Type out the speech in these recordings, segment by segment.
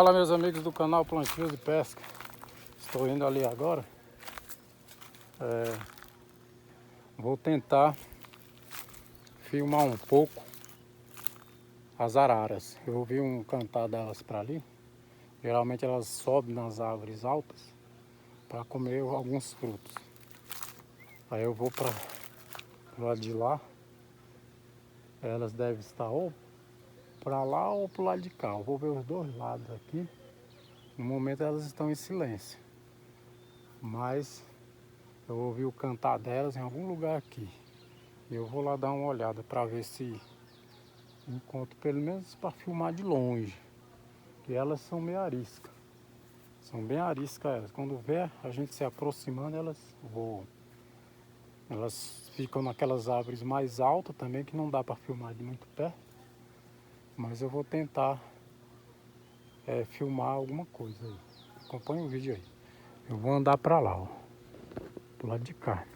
Fala, meus amigos do canal Plantios e Pesca. Estou indo ali agora. Vou tentar filmar um pouco as araras. Eu ouvi um cantar delas para ali. Geralmente elas sobem nas árvores altas para comer alguns frutos. Aí eu vou para o lado de lá. Elas devem estar ou para lá ou para o lado de cá. Eu vou ver os dois lados aqui. No momento elas estão em silêncio, mas eu ouvi o cantar delas em algum lugar aqui. E eu vou lá dar uma olhada para ver se encontro pelo menos para filmar de longe. E elas são meio ariscas. São bem ariscas elas. Quando vê a gente se aproximando, elas voam. Elas ficam naquelas árvores mais altas também, que não dá para filmar de muito perto. Mas eu vou tentar filmar alguma coisa aí. Acompanha o vídeo aí. Eu vou andar para lá, ó, pro lado de cá.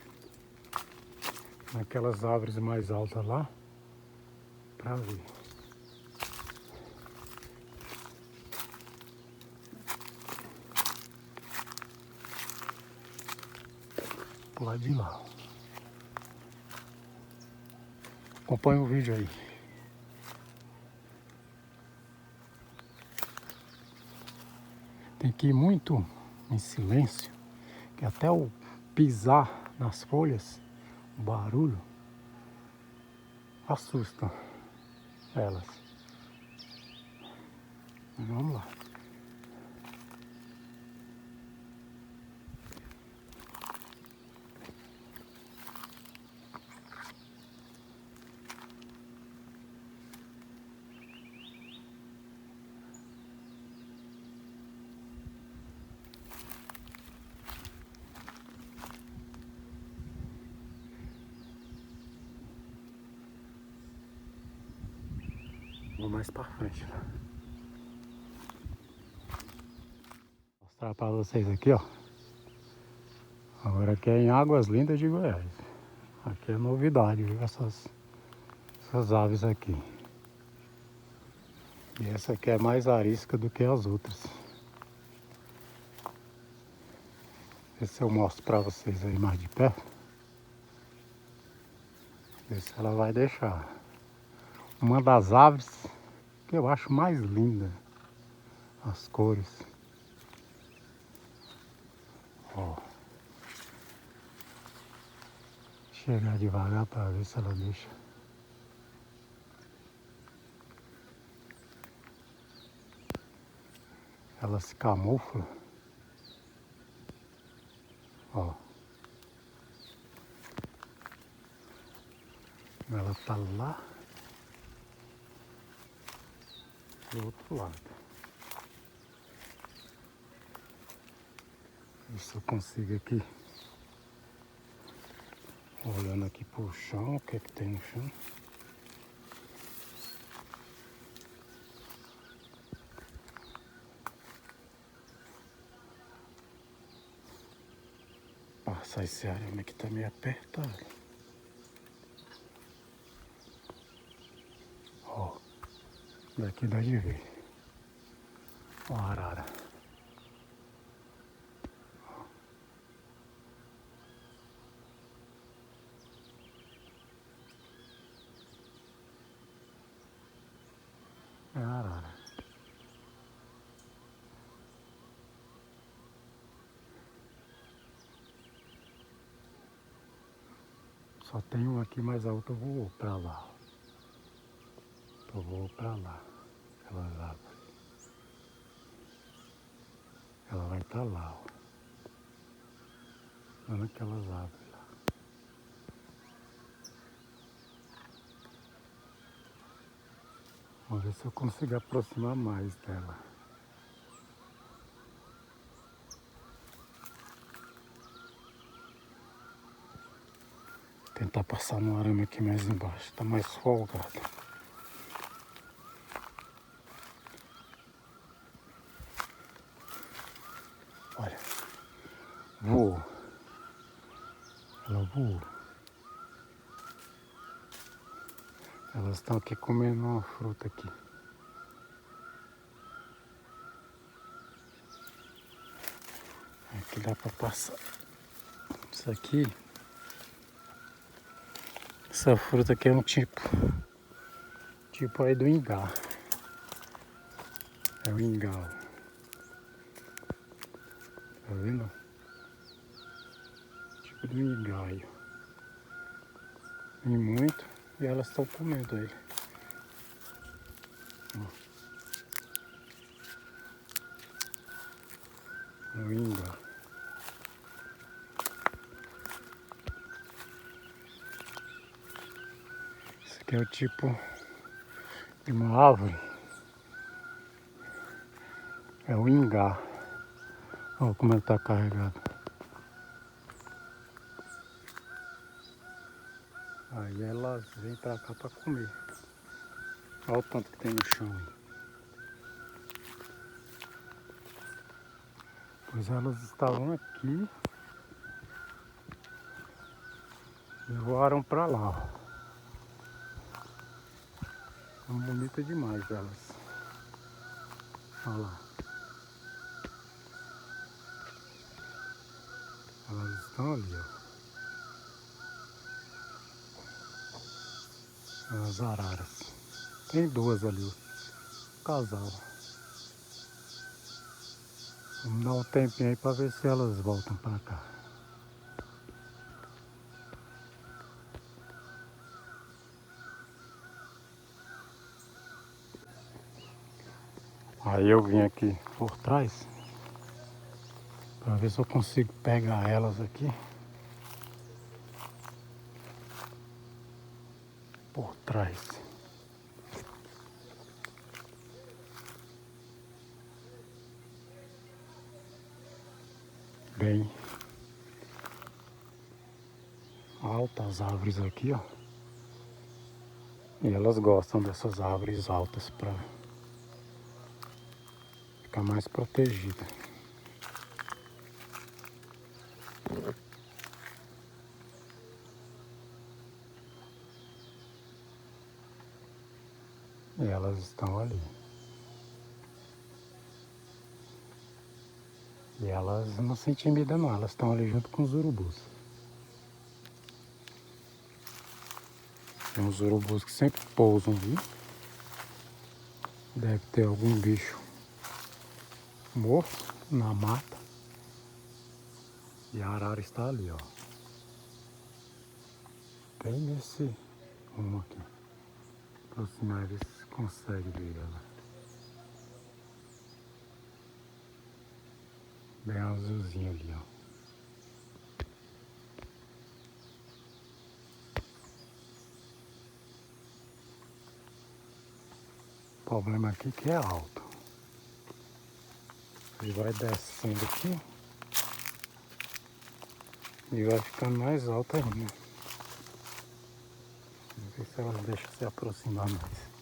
Naquelas árvores mais altas lá, para ver. Pro lado de lá. Acompanha o vídeo aí. Tem que ir muito em silêncio, que até o pisar nas folhas, o barulho, assusta elas. Mas vamos lá. Vou mais para frente. Vou mostrar para vocês aqui, ó. Agora aqui é em Águas Lindas de Goiás. Aqui é novidade, viu? Essas aves aqui. E essa aqui é mais arisca do que as outras. Ver se eu mostro para vocês aí mais de perto. Ver se ela vai deixar. Uma das aves que eu acho mais linda. As cores. Ó. Chegar devagar para ver se ela deixa. Ela se camufla. Ó. Ela tá lá do outro lado. Ver se eu consigo aqui. Olhando aqui pro chão, o que é que tem no chão. Passar esse arame aqui tá meio apertado. Ó, daqui dá de ver. Ó a arara. É a arara. Só tem um aqui mais alto, eu vou pra lá. Eu vou pra lá. Aquelas árvores. Ela vai estar lá, ó. Lá naquelas árvores lá. Vamos ver se eu consigo aproximar mais dela. Tentar passar no arame aqui mais embaixo. Tá mais folgado. Olha. Voou. Ela voou. Elas estão aqui comendo uma fruta aqui. que dá pra passar. Isso aqui, essa fruta aqui é um tipo aí do ingá. É o ingau. Tá vendo? Tipo do ingau. Tem muito e elas estão comendo ele. Ó. O ingau. Esse aqui é o tipo de uma árvore. É o ingá. Olha como ele está carregado. Aí elas vêm pra cá pra comer. Olha o tanto que tem no chão aí. Pois elas estavam aqui e voaram pra lá. Ó. São bonitas demais elas. Olha lá. Elas estão ali, ó. As araras. Tem duas ali, o casal. Vamos dar um tempinho aí pra ver se elas voltam pra cá. Aí eu vim aqui por trás pra ver se eu consigo pegar elas aqui. Por trás. Bem altas as árvores aqui, ó. E elas gostam dessas árvores altas para ficar mais protegida. E elas estão ali. E elas não se intimidam não, elas estão ali junto com os urubus. Tem uns urubus que sempre pousam ali. Deve ter algum bicho morto na mata. E a arara está ali, ó. Bem nesse rumo aqui. Aproximar e ver se consegue ver ela. Bem azulzinho ali, ó. O problema aqui é que é alto. Ele vai descendo aqui e vai ficando mais alto ainda. Vamos ver se elas deixam se aproximar mais.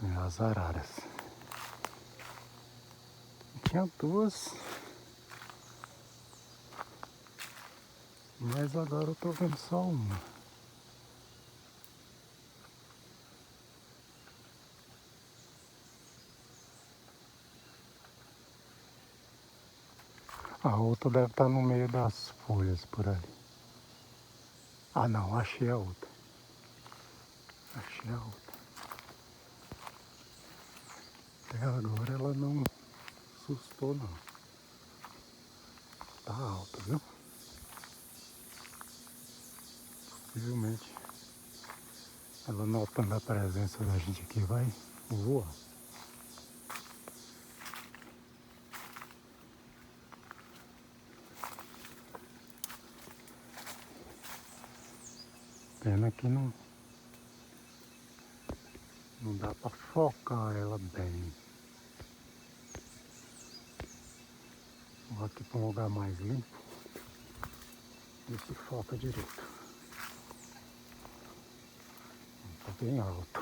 É as araras. Tinha duas, mas agora eu tô vendo só uma. A outra deve estar no meio das folhas por ali. Ah não, achei a outra. Achei a outra. Até agora ela não assustou não. Tá alta, viu? Possivelmente ela notando a presença da gente aqui vai voar. Pena que não dá pra focar ela bem. Vou aqui para um lugar mais limpo. Ver se foca direito. Tá bem alto.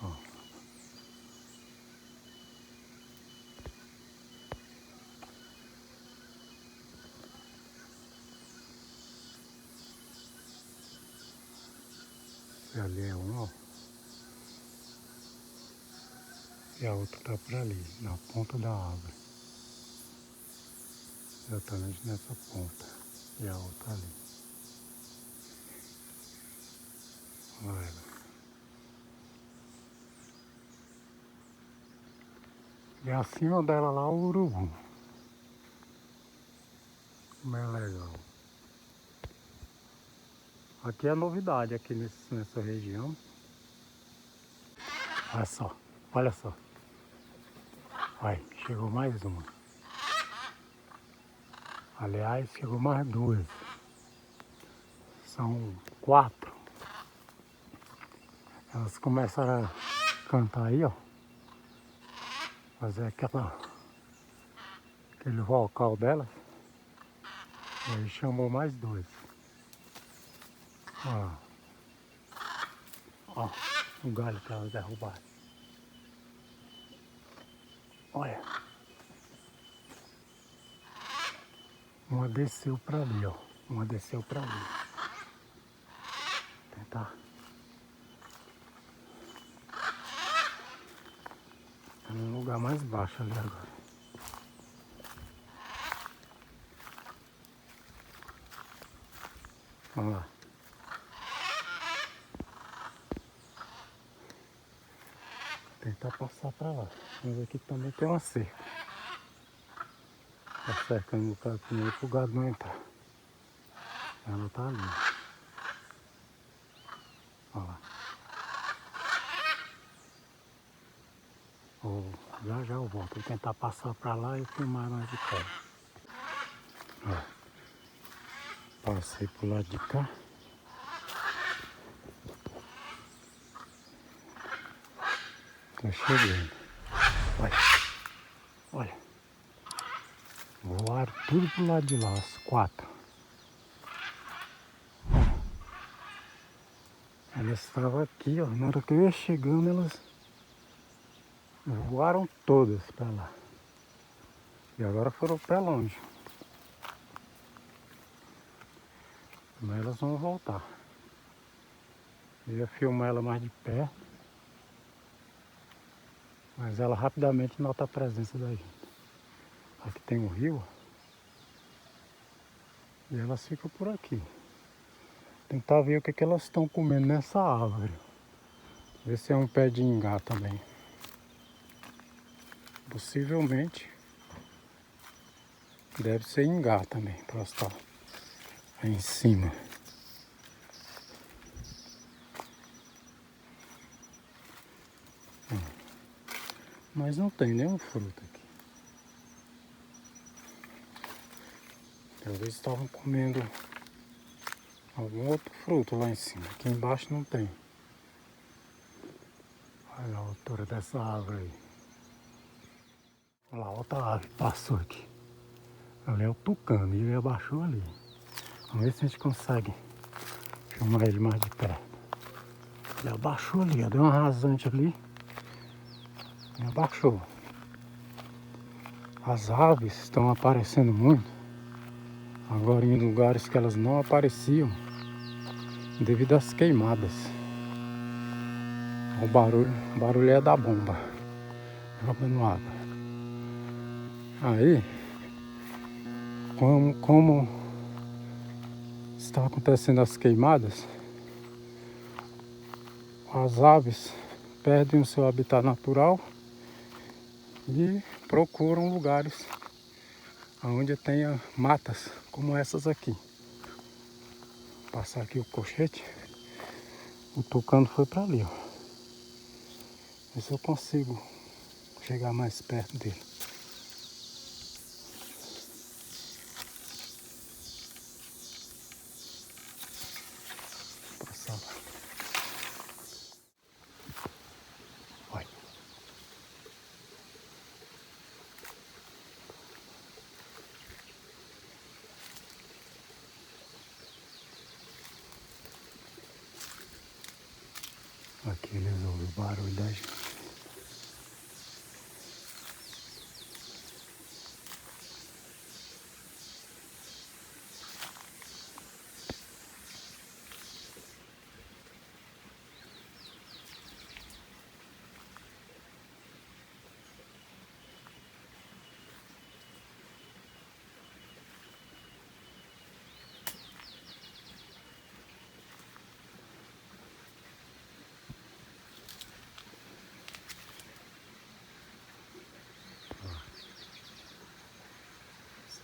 Ó. E ali é um, ó. E a outra tá por ali, na ponta da árvore. Exatamente nessa ponta. E a outra ali. Olha ela. E acima dela lá o urubu. Como é legal. Aqui é novidade aqui nessa região. Olha só, olha só. Aí, chegou mais uma. Aliás, chegou mais duas. São 4. Elas começaram a cantar aí, ó. Fazer aquele vocal delas. E aí chamou mais 2. Ó, ó, o galho que elas derrubaram. Olha. Uma desceu pra ali, ó. Uma desceu pra ali. Tentar. Tá num lugar mais baixo ali agora. Vamos lá. Tentar passar pra lá. Mas aqui também tem uma cerca. Tá cercando o capim aí pro gado não entrar. Ela tá ali. Olha lá. Já eu volto. Vou tentar passar pra lá e filmar mais de perto. Ó. Passei pro lado de cá. Tô chegando. Olha. Olha. Voaram tudo pro lado de lá, as 4. Elas estavam aqui, ó. Na hora que eu ia chegando, elas voaram todas pra lá. E agora foram pra longe. Mas elas vão voltar. Eu ia filmar ela mais de perto. Mas ela rapidamente nota a presença da gente. Aqui tem um rio. E elas ficam por aqui. Tentar ver o que elas estão comendo nessa árvore. Ver se é um pé de ingá também. Possivelmente deve ser ingá também, para estar aí em cima. Mas não tem nenhum fruto aqui. Talvez estavam comendo algum outro fruto lá em cima. Aqui embaixo não tem. Olha a altura dessa árvore aí. Olha lá, outra ave passou aqui. Ali é o tucano e ele abaixou ali. Vamos ver se a gente consegue filmar ele mais de perto. Ele abaixou ali, ó, deu uma rasante ali. E abaixou. As aves estão aparecendo muito. Agora em lugares que elas não apareciam. Devido às queimadas. O barulho é da bomba. Jogando água. Aí, como está acontecendo as queimadas, as aves perdem o seu habitat natural e procuram lugares onde tenha matas como essas aqui. Vou passar aqui o cochete. O tucano foi para ali, ó. Ver se eu consigo chegar mais perto dele. Passar lá. Vai. Aqui eles ouvem o barulho da gente.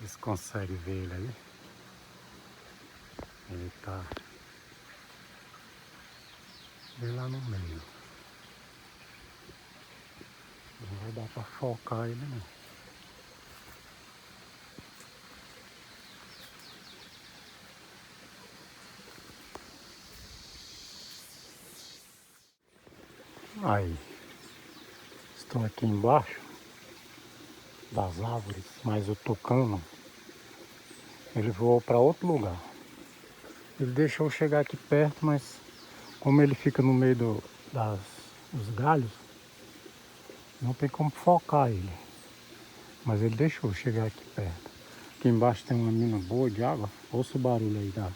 Vocês conseguem ver ele aí? Ele tá bem lá no meio. Não vai dar pra focar ele não. Aí, estou aqui embaixo das árvores, mas o tucano, ele voou para outro lugar. Ele deixou eu chegar aqui perto, mas como ele fica no meio dos galhos, não tem como focar ele. Mas ele deixou eu chegar aqui perto. Aqui embaixo tem uma mina boa de água. Ouça o barulho aí da...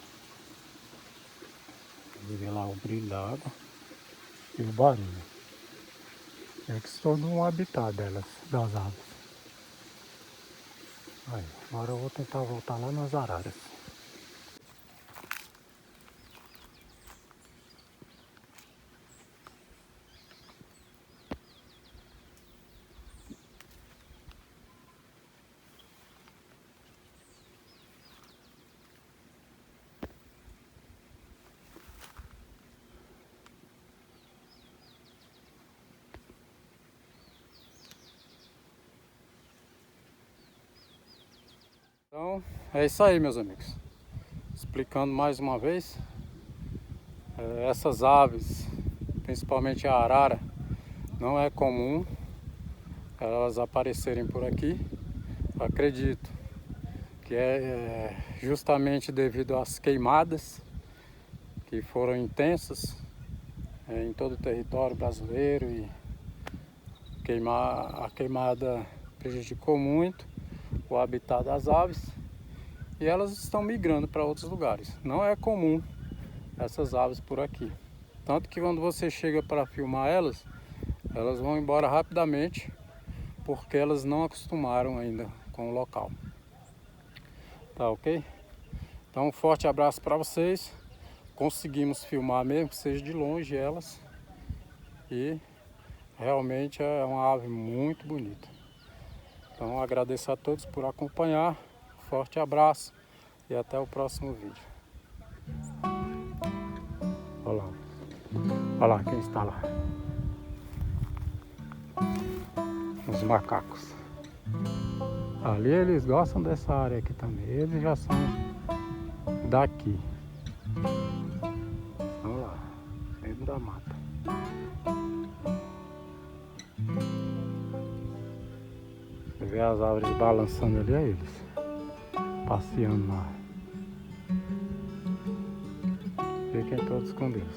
Vê lá o brilho da água e o barulho. É que se tornou um habitat delas, das aves. Aí, agora eu vou tentar voltar lá nas araras. Então, é isso aí, meus amigos. Explicando mais uma vez, essas aves, principalmente a arara, não é comum elas aparecerem por aqui. Eu acredito que é justamente devido às queimadas que foram intensas em todo o território brasileiro e a queimada prejudicou muito o habitat das aves e elas estão migrando para outros lugares. Não é comum essas aves por aqui. Tanto que quando você chega para filmar elas vão embora rapidamente porque elas não acostumaram ainda com o local. Tá ok? Então um forte abraço para vocês. Conseguimos filmar mesmo que seja de longe elas. E realmente é uma ave muito bonita. Então agradeço a todos por acompanhar. Forte abraço e até o próximo vídeo. Olha lá. Olha lá quem está lá. Os macacos. Ali eles gostam dessa área aqui também. Eles já são daqui. Olha lá. Dentro da mata. Você vê as árvores balançando ali, é eles passeando lá. Fiquem todos com Deus.